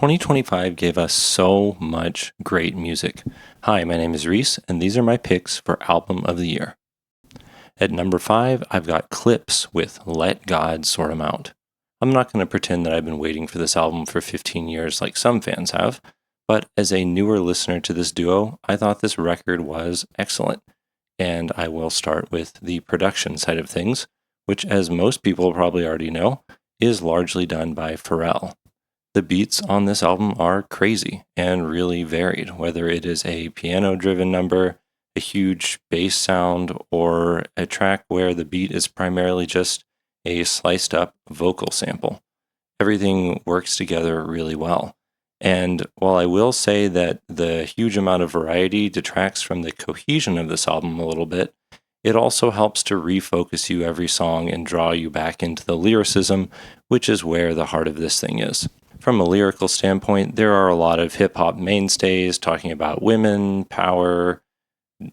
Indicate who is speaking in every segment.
Speaker 1: 2025 gave us so much great music. Hi, my name is Reese, and these are my picks for Album of the Year. At number 5, I've got Clips with Let God Sort 'Em Out. I'm not going to pretend that I've been waiting for this album for 15 years like some fans have, but as a newer listener to this duo, I thought this record was excellent. And I will start with the production side of things, which, as most people probably already know, is largely done by Pharrell. The beats on this album are crazy and really varied, whether it is a piano driven number, a huge bass sound, or a track where the beat is primarily just a sliced up vocal sample. Everything works together really well. And while I will say that the huge amount of variety detracts from the cohesion of this album a little bit, it also helps to refocus you every song and draw you back into the lyricism, which is where the heart of this thing is. From a lyrical standpoint, there are a lot of hip hop mainstays talking about women, power,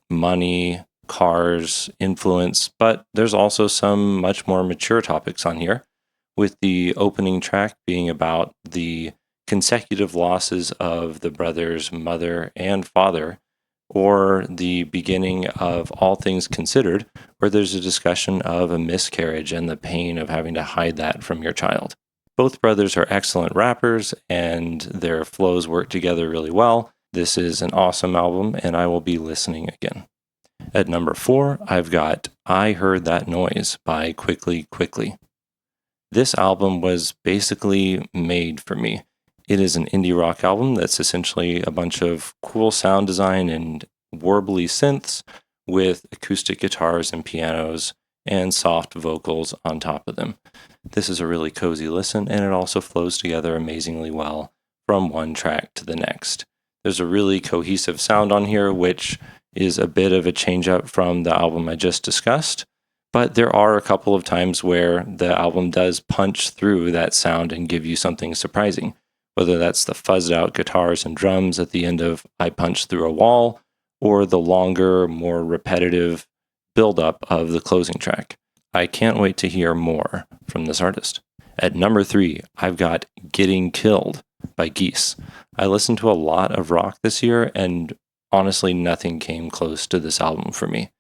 Speaker 1: money, cars, influence, but there's also some much more mature topics on here, with the opening track being about the consecutive losses of the brothers' mother and father, or the beginning of All Things Considered, where there's a discussion of a miscarriage and the pain of having to hide that from your child. Both brothers are excellent rappers, and their flows work together really well. This is an awesome album, and I will be listening again. At number 4, I've got I Heard That Noise by Quickly Quickly. This album was basically made for me. It is an indie rock album that's essentially a bunch of cool sound design and warbly synths with acoustic guitars and pianos and soft vocals on top of them. This is a really cozy listen, and it also flows together amazingly well from one track to the next. There's a really cohesive sound on here, which is a bit of a change up from the album I just discussed, but there are a couple of times where the album does punch through that sound and give you something surprising, whether that's the fuzzed out guitars and drums at the end of I Punched Through a Wall, or the longer, more repetitive buildup of the closing track. I can't wait to hear more from this artist. At number 3, I've got Getting Killed by Geese. I listened to a lot of rock this year, and honestly, nothing came close to this album for me.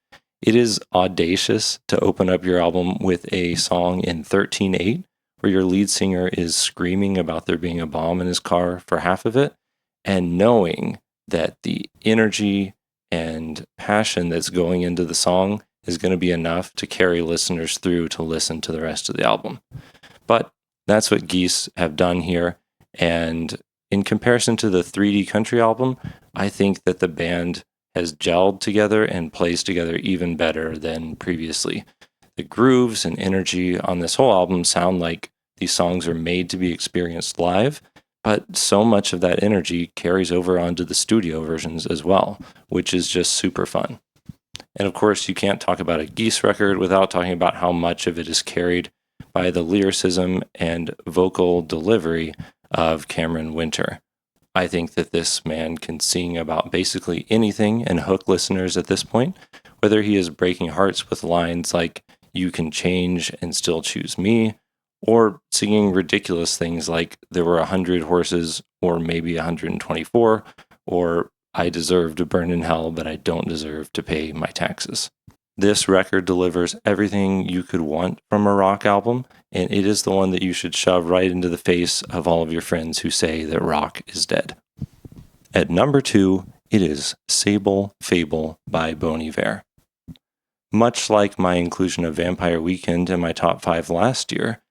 Speaker 1: It is audacious to open up your album with a song in 13/8, where your lead singer is screaming about there being a bomb in his car for half of it, and knowing that the energy and passion that's going into the song is going to be enough to carry listeners through to listen to the rest of the album. But that's what Geese have done here, and in comparison to the 3D Country album, I think that the band has gelled together and plays together even better than previously. The grooves and energy on this whole album sound like these songs are made to be experienced live, but so much of that energy carries over onto the studio versions as well, which is just super fun. And of course, you can't talk about a Geese record without talking about how much of it is carried by the lyricism and vocal delivery of Cameron Winter. I think that this man can sing about basically anything and hook listeners at this point, whether he is breaking hearts with lines like, "You can change and still choose me," or singing ridiculous things like, "There were 100 horses, or maybe 124, or I deserve to burn in hell, but I don't deserve to pay my taxes." This record delivers everything you could want from a rock album, and it is the one that you should shove right into the face of all of your friends who say that rock is dead. At number 2, it is Sable Fable by Bon Iver. Much like my inclusion of Vampire Weekend in my top 5 last year,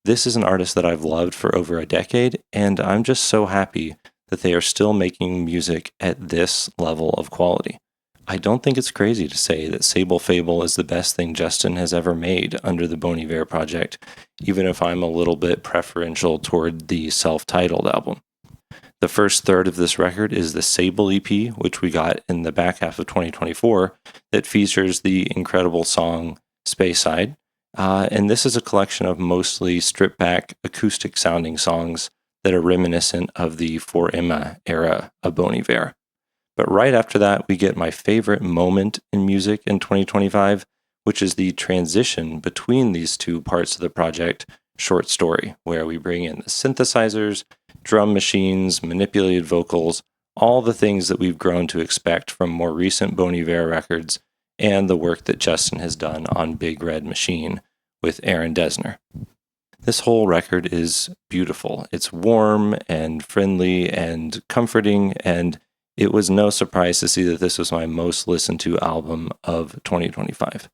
Speaker 1: this is an artist that I've loved for over a decade, and I'm just so happy that they are still making music at this level of quality. I don't think it's crazy to say that Sable Fable is the best thing Justin has ever made under the Bon Iver project, even if I'm a little bit preferential toward the self-titled album. The first third of this record is the Sable EP, which we got in the back half of 2024, that features the incredible song Speyside. And this is a collection of mostly stripped-back acoustic-sounding songs that are reminiscent of the For Emma era of Bon Iver. But right after that, we get my favorite moment in music in 2025, which is the transition between these two parts of the project, Short Story, where we bring in the synthesizers drum machines, manipulated vocals, all the things that we've grown to expect from more recent Bon Iver records, and the work that Justin has done on Big Red Machine with Aaron Dessner. This whole record is beautiful. It's warm and friendly and comforting, and it was no surprise to see that this was my most listened to album of 2025.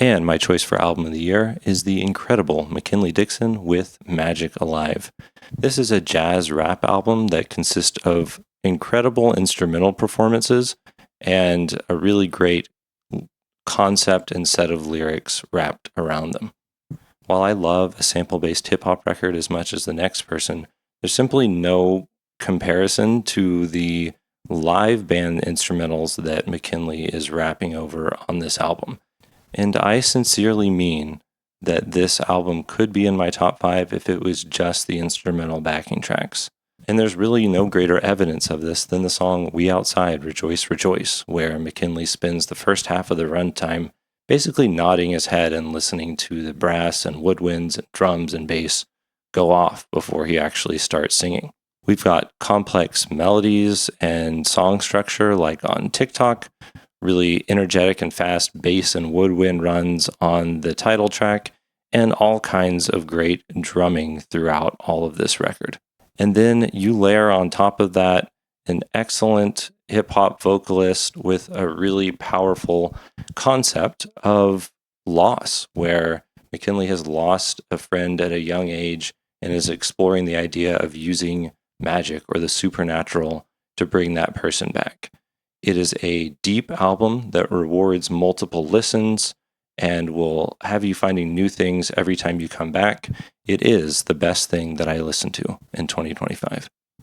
Speaker 1: And my choice for album of the year is the incredible McKinley Dixon with Magic Alive. This is a jazz rap album that consists of incredible instrumental performances and a really great concept and set of lyrics wrapped around them. While I love a sample-based hip-hop record as much as the next person, there's simply no comparison to the live band instrumentals that McKinley is rapping over on this album. And I sincerely mean that this album could be in my top 5 if it was just the instrumental backing tracks. And there's really no greater evidence of this than the song We Outside, Rejoice, Rejoice, where McKinley spends the first half of the runtime basically nodding his head and listening to the brass and woodwinds and drums and bass go off before he actually starts singing. We've got complex melodies and song structure like on TikTok, really energetic and fast bass and woodwind runs on the title track, and all kinds of great drumming throughout all of this record. And then you layer on top of that an excellent hip-hop vocalist with a really powerful concept of loss, where McKinley has lost a friend at a young age and is exploring the idea of using magic or the supernatural to bring that person back. It is a deep album that rewards multiple listens and will have you finding new things every time you come back. It is the best thing that I listened to in 2025.